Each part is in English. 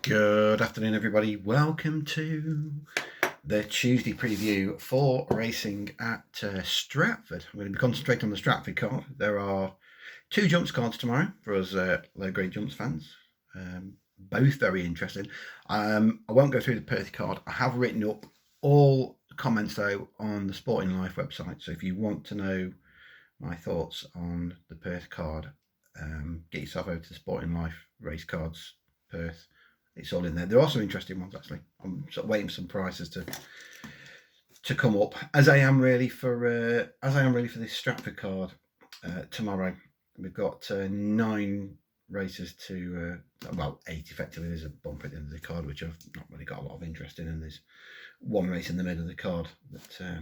Good afternoon, everybody. Welcome to the Tuesday preview for racing at Stratford. I'm going to be concentrating on the Stratford card. There are two jumps cards tomorrow for us low-grade jumps fans. Both very interesting. I won't go through the Perth card. I have written up all comments, though, on the Sporting Life website. So if you want to know my thoughts on the Perth card, get yourself over to the Sporting Life race cards, Perth. It's all in there. There are some interesting ones, actually. I'm sort of waiting for some prices to come up, as I am really for this Stratford card tomorrow. We've got 9 races to 8 effectively. There's a bump at the end of the card which I've not really got a lot of interest in, and there's one race in the middle of the card that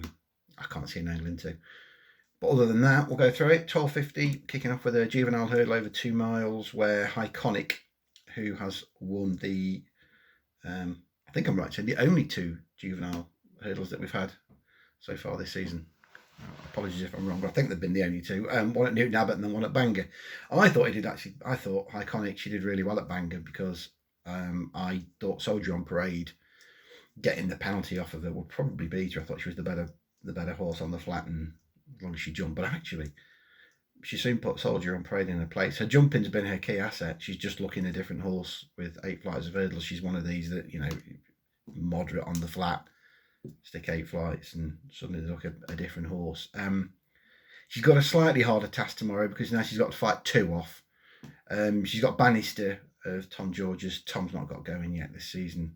I can't see an angle into. But other than that, we'll go through it. 12:50, kicking off with a juvenile hurdle over 2 miles, where Iconic, who has won the, I think I'm right saying, the only 2 juvenile hurdles that we've had so far this season. Apologies if I'm wrong, but I think they've been the only 2. One at Newton Abbot and then one at Bangor. I thought Iconic, she did really well at Bangor, because I thought Soldier on Parade, getting the penalty off of her, would probably beat her. I thought she was the better horse on the flat, and as long as she jumped. But actually, she soon put Soldier on Parade in her place. Her jumping's been her key asset. She's just looking a different horse with 8 flights of hurdles. She's one of these that, moderate on the flat, stick 8 flights and suddenly look a different horse. She's got a slightly harder task tomorrow, because now she's got to fight 2 off. She's got Bannister of Tom George's. Tom's not got going yet this season,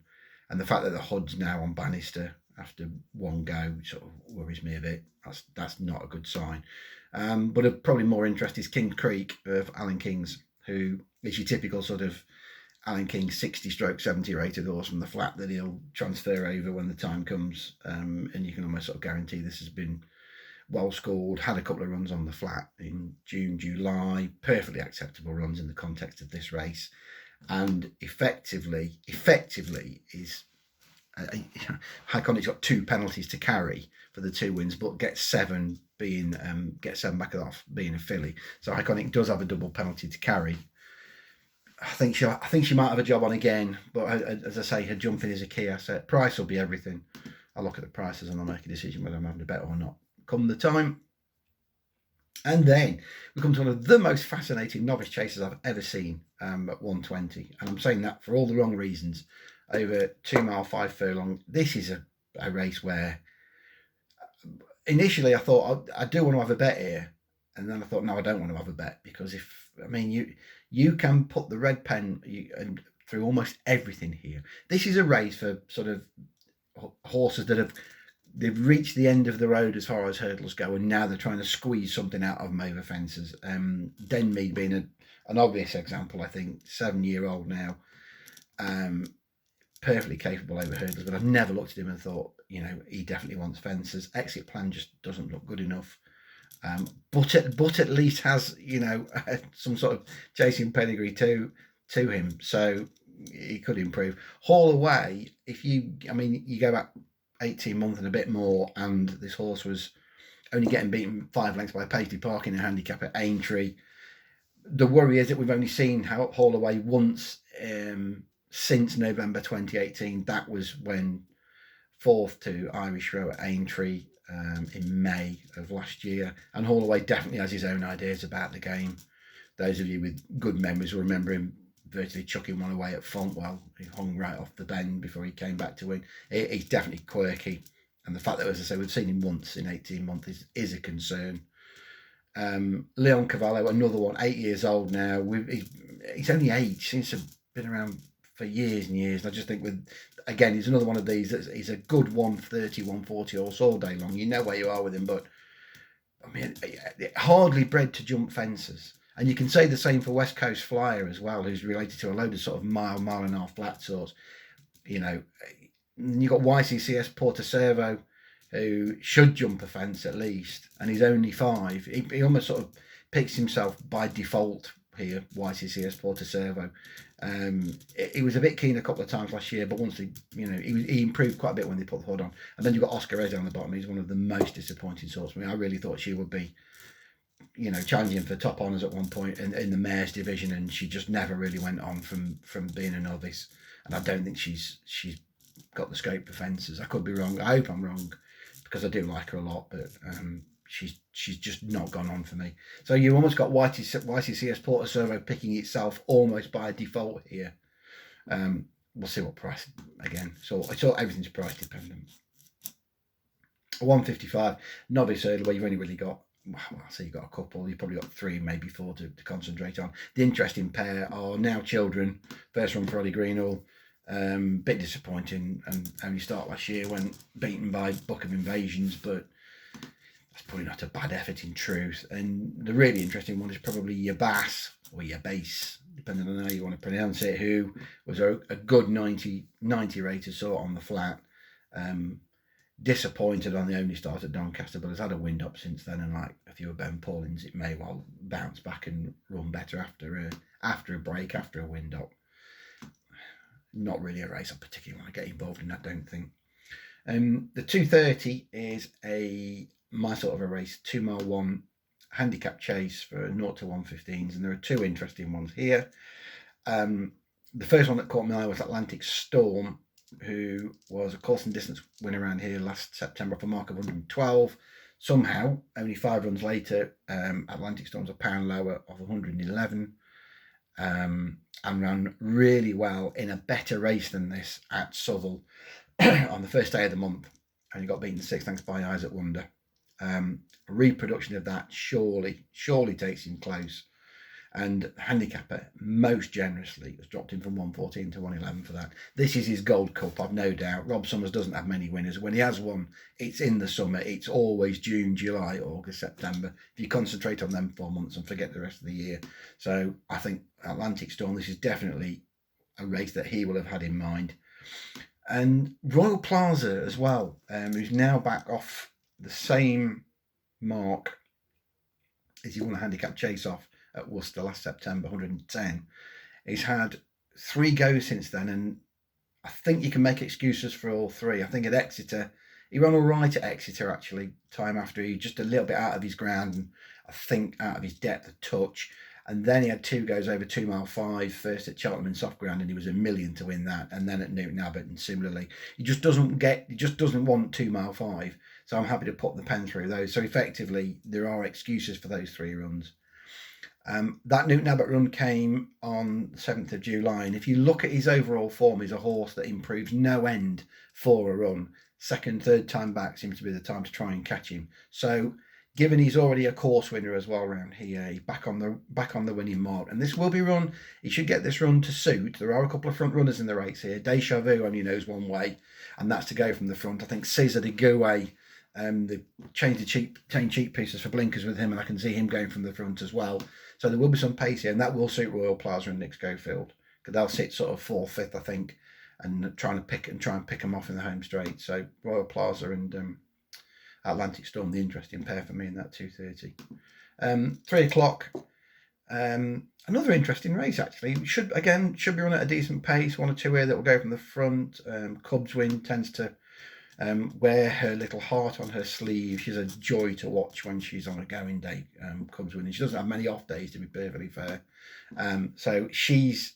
and the fact that the HUD's now on Bannister after one go sort of worries me a bit. That's not a good sign. But probably more interest is King Creek of Alan King's, who is your typical sort of Alan King 60-70 rated horse from the flat that he'll transfer over when the time comes. And you can almost sort of guarantee this has been well scored, had a couple of runs on the flat in June, July, perfectly acceptable runs in the context of this race, and effectively is Iconic's got 2 penalties to carry for the 2 wins, but gets 7 back off being a filly. So Iconic does have a double penalty to carry. I think she might have a job on again, but as I say, her jumping is a key asset. Price will be everything. I'll look at the prices and I'll make a decision whether I'm having a bet or not come the time. And then we come to one of the most fascinating novice chases I've ever seen at 120, and I'm saying that for all the wrong reasons. Over 2 mile 5 furlong. This is a race where initially I thought I do want to have a bet here, and then I thought no, I don't want to have a bet, because you can put the red pen through almost everything here. This is a race for sort of horses that they've reached the end of the road as far as hurdles go, and now they're trying to squeeze something out of them over fences. Denmead being an obvious example. I think 7-year-old now. Perfectly capable over hurdles, but I've never looked at him and thought, he definitely wants fences. Exit Plan just doesn't look good enough. But at least has, some sort of chasing pedigree to him, so he could improve. Haul Away, you go back 18 months and a bit more, and this horse was only getting beaten 5 lengths by Paisley Park in a handicap at Aintree. The worry is that we've only seen Haul Away once since November 2018. That was when 4th to Irish Row at Aintree in May of last year. And Haul Away definitely has his own ideas about the game. Those of you with good memories will remember him virtually chucking one away at Fontwell. He hung right off the bend before he came back to win. He's definitely quirky, and the fact that, as I say, we've seen him once in 18 months is a concern. Leon Cavallo, another one, 8 years old now. He's only 8, seems to have been around for years and years. And I just think he's another one of these that he's a good 130, 140 horse all day long. You know where you are with him, but hardly bred to jump fences. And you can say the same for West Coast Flyer as well, who's related to a load of sort of mile and a half flat sorts. You've got YCCS Porto Servo, who should jump a fence at least, and he's only 5. He almost sort of picks himself by default here, YCCS Porto Servo. He was a bit keen a couple of times last year, but once he improved quite a bit when they put the hood on. And then you've got Oscar Reza on the bottom. He's one of the most disappointing sorts. I really thought she would be challenging for top honours at one point in the mares division, and she just never really went on from being a novice. And I don't think she's got the scope for fences. I could be wrong. I hope I'm wrong, because I do like her a lot, but she's just not gone on for me. So you almost got YCCS Porter Servo picking itself almost by default here. We'll see what price again. So it's all, everything's price dependent. 155 novice hurdle, where you've only really got, well, so you've got a couple. You've probably got 3, maybe 4 to concentrate on. The interesting pair are Now Children, first run for Ollie Greenall. Bit disappointing, and only start last year when beaten by Book of Invasions, but that's probably not a bad effort in truth. And the really interesting one is probably your Bass, or your Base, depending on how you want to pronounce it, who was a good 90 rated sort on the flat. Disappointed on the only start at Doncaster, but has had a wind up since then, and like a few of Ben Paulins, it may well bounce back and run better after a break, after a wind up. Not really a race I particularly want to get involved in, I don't think. The 230 is my sort of a race, 2 mile 1 handicap chase for 0 to 115s, and there are 2 interesting ones here. The first one that caught my eye was Atlantic Storm, who was a course and distance winner around here last September for a mark of 112. Somehow, only 5 runs later, Atlantic Storm's a pound lower of 111. And ran really well in a better race than this at Southwell on the first day of the month, and he got beaten 6 lengths by Isaac Wonder. Reproduction of that surely takes him close, and handicapper most generously has dropped him from 114 to 111 for that. This is his Gold Cup, I've no doubt. Rob Summers doesn't have many winners. When he has one, it's in the summer. It's always June, July, August, September. If you concentrate on them 4 months and forget the rest of the year. So I think Atlantic Storm, this is definitely a race that he will have had in mind. And Royal Plaza as well, who's now back off the same mark as he won a handicap chase off at Worcester last September, 110. He's had 3 goes since then, and I think you can make excuses for all 3. I think at Exeter, he ran all right at Exeter actually, time after. He just a little bit out of his ground, and I think out of his depth of touch. And then he had 2 goes over 2 mile 5, first at Cheltenham in soft ground, and he was a million to win that. And then at Newton Abbot, and similarly, he just doesn't want 2 mile 5. So I'm happy to put the pen through those. So effectively, there are excuses for those 3 runs. That Newton Abbot run came on the 7th of July, and if you look at his overall form, he's a horse that improves no end for a run. Second, third time back seems to be the time to try and catch him. So, given he's already a course winner as well around here, he's back on the winning mark, and this will be run. He should get this run to suit. There are a couple of front runners in the race here. Deja Vu only knows one way, and that's to go from the front. I think Cesar de Gouet, they changed cheek pieces for blinkers with him, and I can see him going from the front as well. So there will be some pace here, and that will suit Royal Plaza and Nick Schofield, because they'll sit sort of 4th, 5th, I think, and try and pick them off in the home straight. So Royal Plaza and Atlantic Storm, the interesting pair for me in that 230. 3 o'clock. Another interesting race actually. Should be run at a decent pace. 1 or 2 here that will go from the front. Cubs Win tends to wear her little heart on her sleeve. She's a joy to watch when she's on a going day. Cubs Winning. She doesn't have many off days, to be perfectly fair. So she's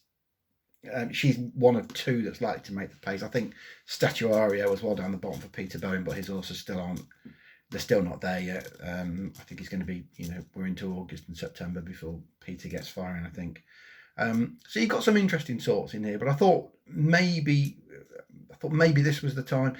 one of 2 that's likely to make the pace. I think Statuario was well down the bottom for Peter Bowen, but his horses still aren't. They're still not there yet. I think he's going to be, we're into August and September before Peter gets firing, I think. So you've got some interesting sorts in here, but I thought maybe this was the time.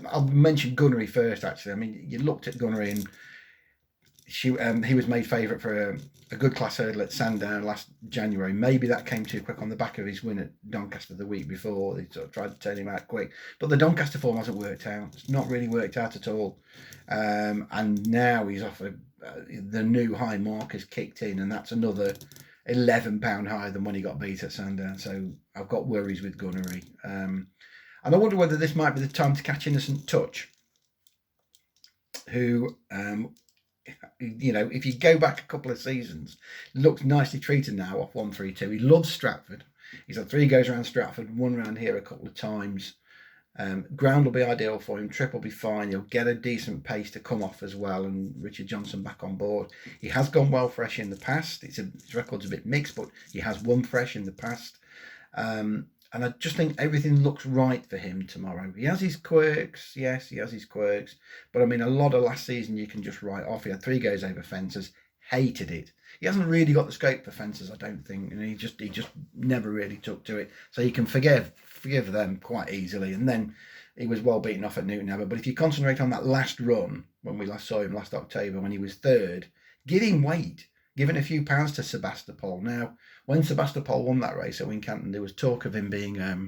I'll mention Gunnery first, actually. I mean, you looked at Gunnery, and he was made favourite for a good class hurdle at Sandown last January. Maybe that came too quick on the back of his win at Doncaster the week before. They sort of tried to turn him out quick. But the Doncaster form hasn't worked out. It's not really worked out at all. And now he's off the new high mark has kicked in, and that's another £11 higher than when he got beat at Sandown. So I've got worries with Gunnery. And I wonder whether this might be the time to catch Innocent Touch, who, if you go back a couple of seasons, looks nicely treated now off 132. He loves Stratford. He's had 3 goes around Stratford, 1 around here a couple of times. Ground will be ideal for him. Trip will be fine. He'll get a decent pace to come off as well, and Richard Johnson back on board. He has gone well fresh in the past. His record's a bit mixed, but he has won fresh in the past. And I just think everything looks right for him tomorrow. He has his quirks. Yes, he has his quirks. But I mean, a lot of last season you can just write off. He had 3 goes over fences. Hated it. He hasn't really got the scope for fences, I don't think. And he just never really took to it. So you can forgive them quite easily. And then he was well beaten off at Newton Abbot. But if you concentrate on that last run, when we last saw him last October, when he was 3rd, give him weight. Give it a few pounds to Sebastopol. Now, when Sebastopol won that race at Wincanton, there was talk of him being a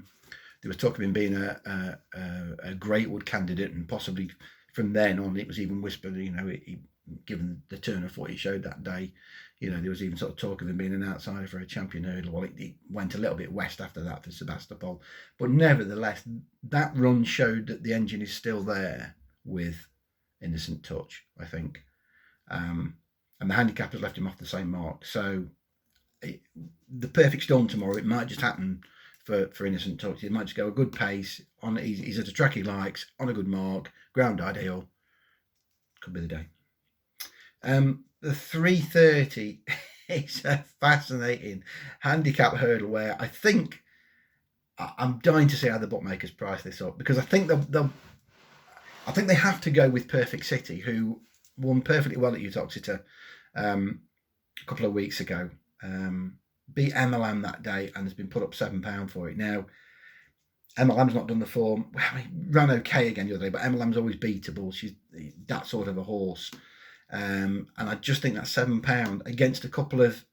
Greatwood candidate, and possibly from then on it was even whispered, given the turn of foot he showed that day, there was even sort of talk of him being an outsider for a champion hurdle. Well, it went a little bit west after that for Sebastopol. But nevertheless, that run showed that the engine is still there with Innocent Touch, I think. And the handicap has left him off the same mark. So the perfect storm tomorrow, it might just happen for Innocent Touch. It might just go a good pace. He's at a track he likes, on a good mark, ground ideal. Could be the day. The 330 is a fascinating handicap hurdle where I think I'm dying to see how the bookmakers price this up, because I think they have to go with Perfect City, who won perfectly well at Uttoxeter a couple of weeks ago. Beat MLM that day and has been put up £7 for it. Now, MLM's not done the form. Well, he ran okay again the other day, but MLM's always beatable. She's that sort of a horse. And I just think that £7 against a couple of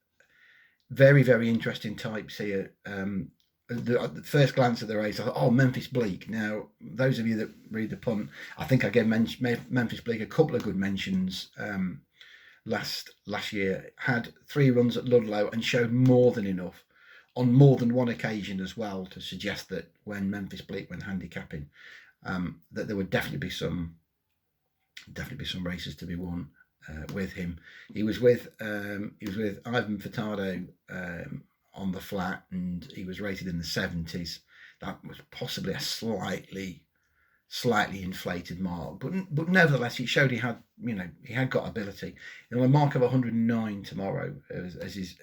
very, very interesting types here. The first glance at the race, I thought, Memphis Bleak. Now, those of you that read the punt, I think I gave Memphis Bleak a couple of good mentions last year. Had 3 runs at Ludlow and showed more than enough on more than one occasion as well to suggest that when Memphis Bleak went handicapping, that there would definitely be some races to be won with him. He was with Ivan Furtado on the flat, and he was rated in the 70s. That was possibly a slightly inflated mark, but nevertheless, he showed he had got ability. A mark of 109 tomorrow as his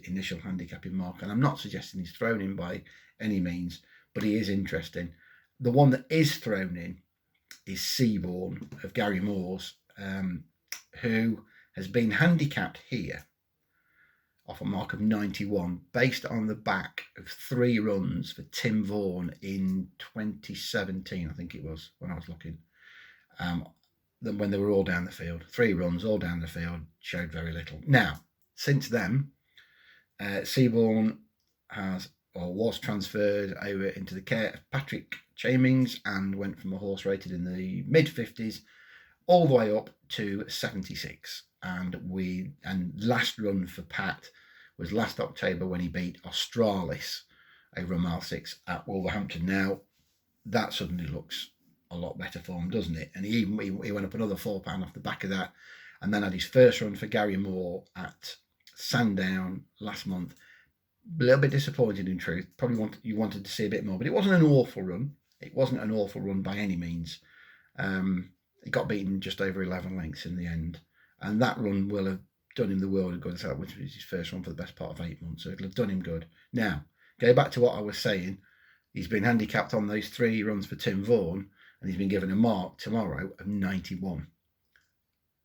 initial handicapping mark, and I'm not suggesting he's thrown in by any means, but he is interesting. The one that is thrown in is Seabourn of Gary Moore's, who has been handicapped here off a mark of 91 based on the back of 3 runs for Tim Vaughan in 2017, I think it was, when I was looking, when they were all down the field. 3 runs all down the field, showed very little. Now, since then, Seabourn was transferred over into the care of Patrick Chamings and went from a horse rated in the mid-50s all the way up to 76. And last run for Pat was last October when he beat Australis over a mile 6 at Wolverhampton. Now, that suddenly looks a lot better for him, doesn't it? And he went up another £4 off the back of that, and then had his first run for Gary Moore at Sandown last month. A little bit disappointed in truth. Probably you wanted to see a bit more, but it wasn't an awful run. It wasn't an awful run by any means. He got beaten just over 11 lengths in the end, and that run will have done him the world of good, which was his first run for the best part of 8 months, so it'll have done him good. Now, go back to what I was saying. He's been handicapped on those 3 runs for Tim Vaughan, and he's been given a mark tomorrow of 91.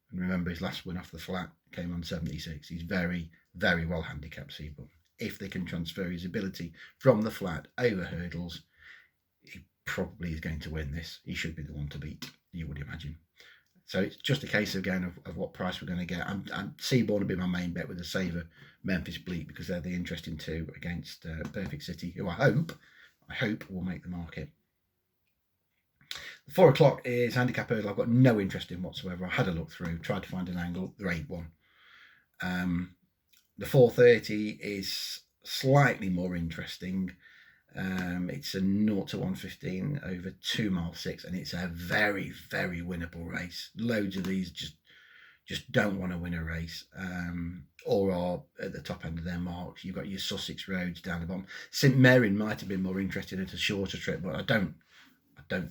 And remember, his last win off the flat came on 76. He's very, very well handicapped, Seabourn. If they can transfer his ability from the flat over hurdles, he probably is going to win this. He should be the one to beat, you would imagine. So it's just a case again of what price we're going to get. And Seabourn will be my main bet with the saver Memphis Bleak, because they're the interesting 2 against Perfect City, who I hope will make the market. The 4 o'clock is handicap hurdle. I've got no interest in whatsoever. I had a look through, tried to find an angle. There ain't one. The 4:30 is slightly more interesting. It's a 0 to 115 over 2 mile 6, and it's a very, very winnable race. Loads of these just just don't want to win a race, or are at the top end of their marks. You've got your Sussex Roads down the bottom. St Mirren might have been more interested at a shorter trip, but I don't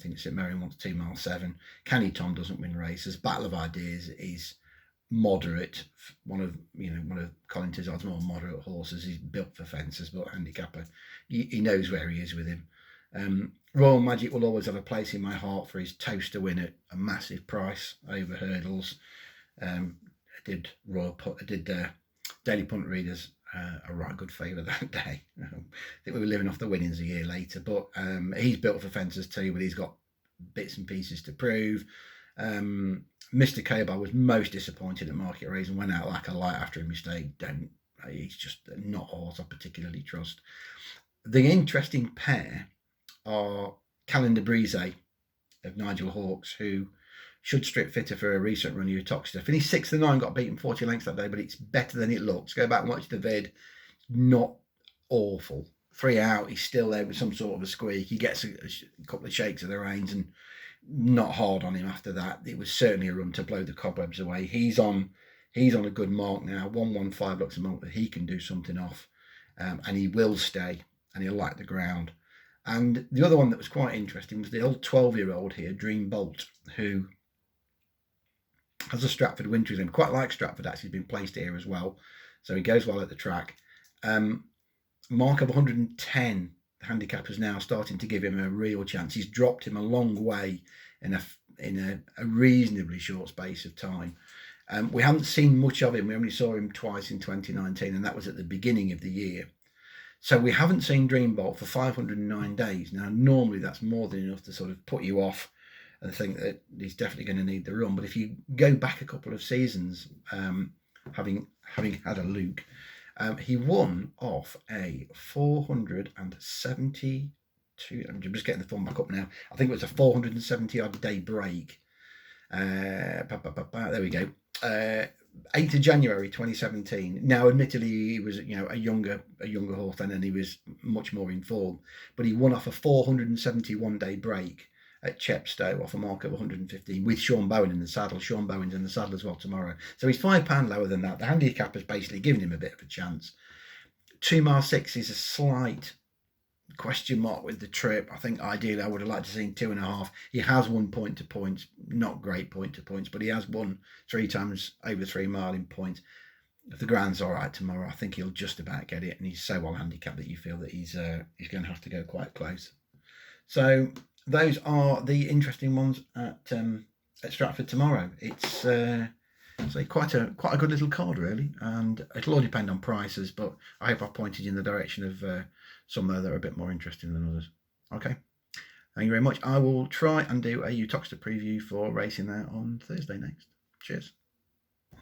think St Mirren wants 2 mile 7. Canny Tom doesn't win races. Battle of Ideas is moderate. One of Colin Tizard's more moderate horses. He's built for fences, but handicapper. He knows where he is with him. Royal Magic will always have a place in my heart for his toaster win at a massive price over hurdles. I did Daily Punt Readers a right good favour that day. I think we were living off the winnings a year later, but he's built for fences too, but he's got bits and pieces to prove. Mr. Cable was most disappointed at Market Race and went out like a light after a mistake. He's just not a horse I particularly trust. The interesting pair are Calendar Brise of Nigel Hawkes, who should strip fitter for a recent run of Toxter. Finished 6th and 9, got beaten 40 lengths that day, but it's better than it looks. Go back and watch the vid. Not awful. 3 out, he's still there with some sort of a squeak. He gets a couple of shakes of the reins and not hard on him after that. It was certainly a run to blow the cobwebs away. He's on a good mark now. 115 looks a mark that he can do something off, and he will stay, and he'll like the ground. And the other one that was quite interesting was the old 12-year-old here, Dream Bolt, who has a Stratford winter in him. Quite like Stratford, actually. He's been placed here as well, so he goes well at the track. Mark of 110. The handicap is now starting to give him a real chance. He's dropped him a long way in a reasonably short space of time. We haven't seen much of him. We only saw him twice in 2019, and that was at the beginning of the year. So we haven't seen Dreambolt for 509 days. Now, normally that's more than enough to sort of put you off and think that he's definitely going to need the run. But if you go back a couple of seasons, having had a look, he won off a 472. I'm just getting the form back up now. I think it was a 470-odd day break. There we go. 8th of January 2017. Now, admittedly, he was a younger horse then, and he was much more in form. But he won off a 471-day break at Chepstow off a mark of 115 with Sean Bowen in the saddle. Sean Bowen's in the saddle as well tomorrow. So he's £5 lower than that. The handicap has basically given him a bit of a chance. 2 mile 6 is a slight question mark with the trip. I think ideally I would have liked to see 2.5. He has won point to points, not great point to points, but he has won 3 times over 3 mile in points. If the ground's all right tomorrow, I think he'll just about get it, and he's so well handicapped that you feel that he's going to have to go quite close. So those are the interesting ones at Stratford tomorrow. It's quite a good little card, really, and it'll all depend on prices, but I hope I've pointed you in the direction of some there that are a bit more interesting than others. Okay, thank you very much. I will try and do a Uttoxeter preview for racing there on Thursday next. Cheers.